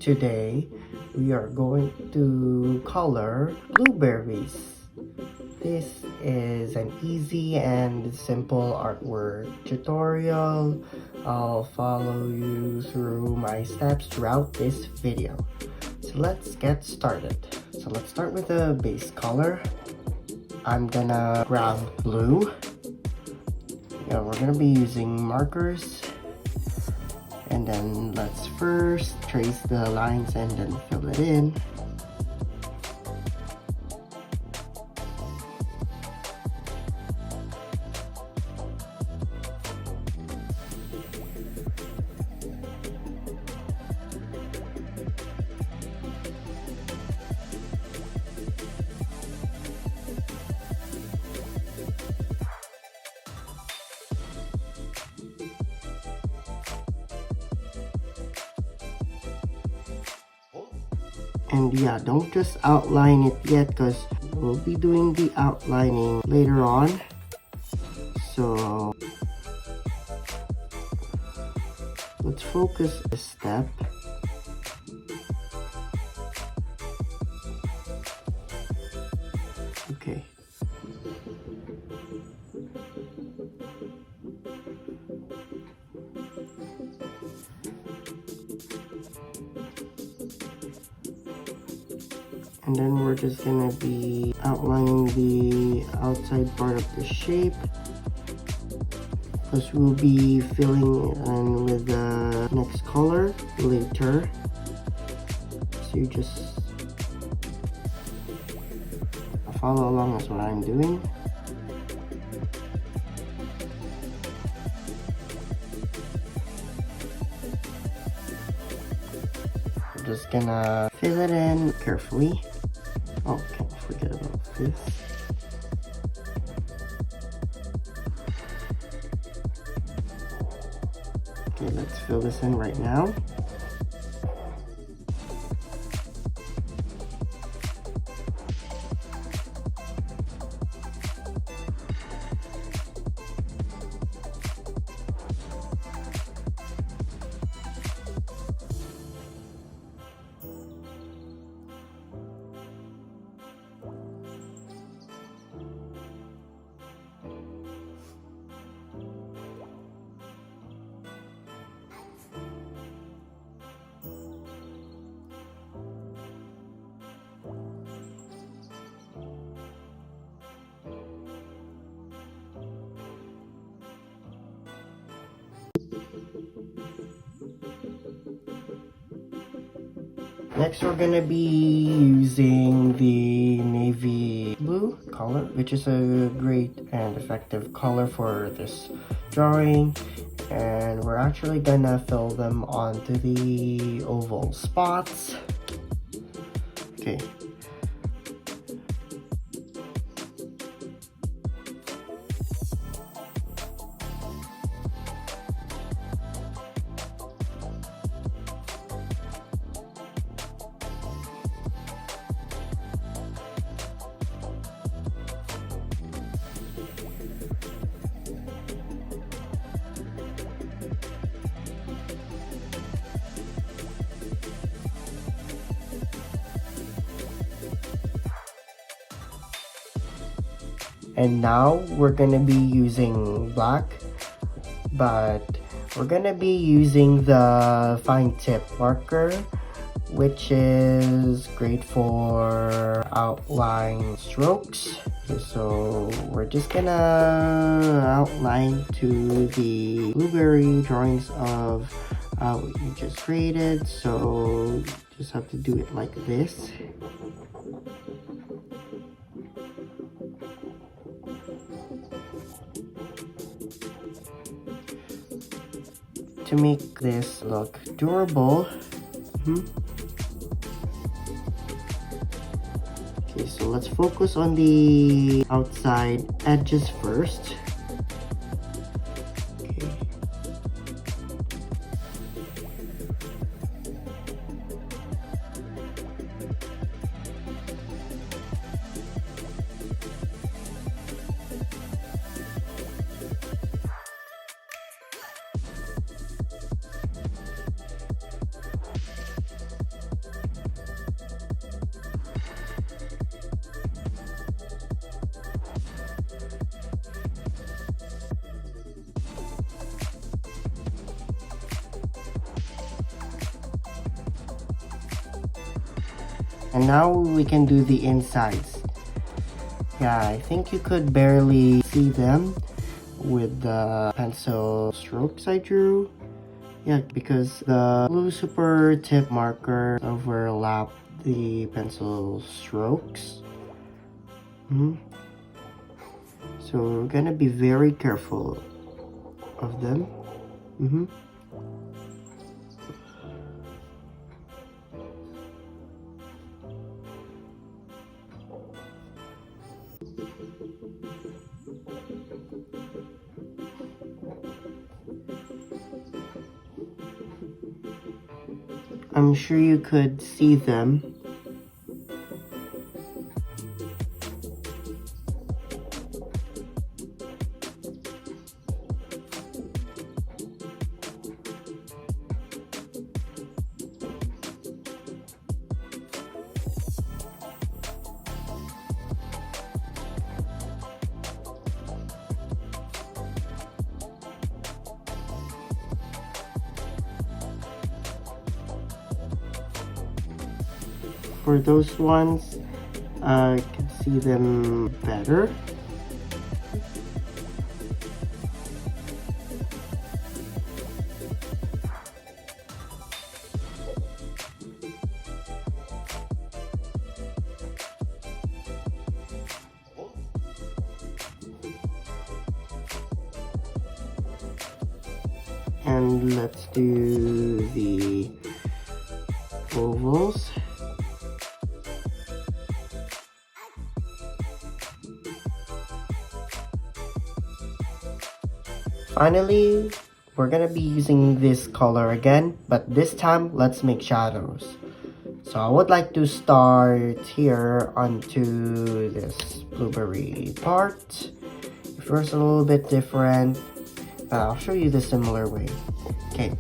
Today, we are going to color blueberries. This is an easy and simple artwork tutorial. I'll follow you through my steps throughout this video. So let's get started. So let's start with the base color. I'm gonna grab blue. We're gonna be using markers. And then let's first trace the lines and then fill it in. And yeah, don't just outline it yet because we'll be doing the outlining later on. So let's focus this step. Okay. And then we're just gonna be outlining the outside part of the shape, because we'll be filling in with the next color later. So you just follow along as what I'm doing. I'm just gonna fill it in carefully. Oh, can't forget about this. Okay, let's fill this in right now. Next, we're gonna be using the navy blue color, which is a great and effective color for this drawing. And we're actually gonna fill them onto the oval spots. Okay. And now we're gonna be using black, but we're gonna be using the fine tip marker, which is great for outline strokes. Okay, so we're just gonna outline to the blueberry drawings of what you just created. So you just have to do it like this. To make this look durable. Okay, so let's focus on the outside edges first. Okay. And now we can do the insides. Yeah, I think you could barely see them with the pencil strokes I drew. Yeah, because the blue super tip marker overlap the pencil strokes. So we're gonna be very careful of them. I'm sure you could see them. For those ones, I can see them better. And let's do the ovals. Finally, we're gonna be using this color again, but this time let's make shadows. So I would like to start here onto this blueberry part. It feels a little bit different, but I'll show you the similar way. Okay,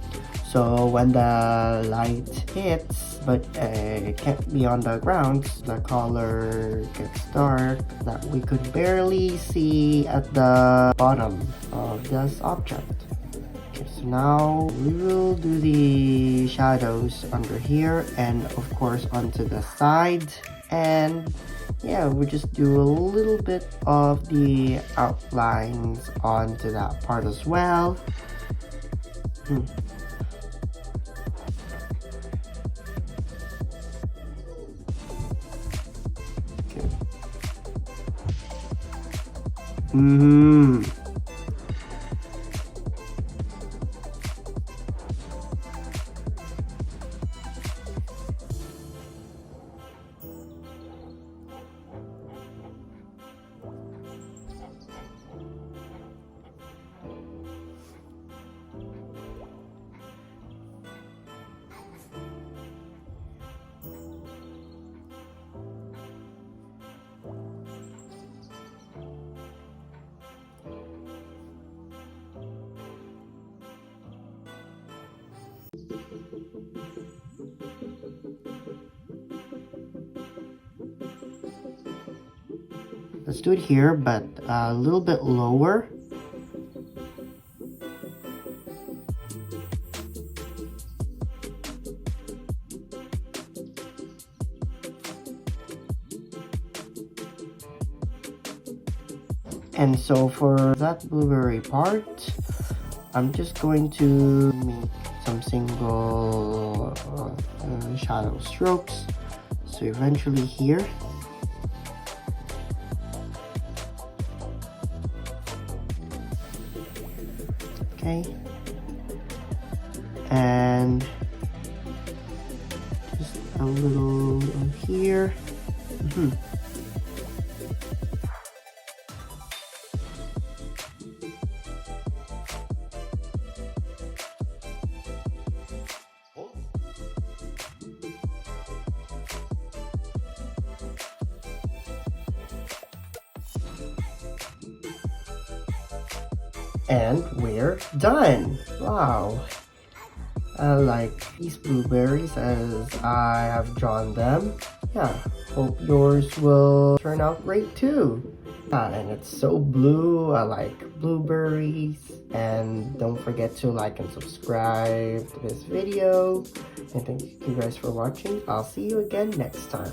so when the light hits, but it can't be on the ground, the color gets dark that we could barely see at the bottom of this object. Okay, so now we will do the shadows under here and of course onto the side. And yeah, we just do a little bit of the outlines onto that part as well. Let's do it here, but a little bit lower. And so for that blueberry part, I'm just going to make some single shadow strokes. So eventually here. Okay. And just a little here. And we're done! Wow! I like these blueberries as I have drawn them. Yeah, hope yours will turn out great too. And it's so blue. I like blueberries. And don't forget to like and subscribe to this video. And thank you guys for watching. I'll see you again next time.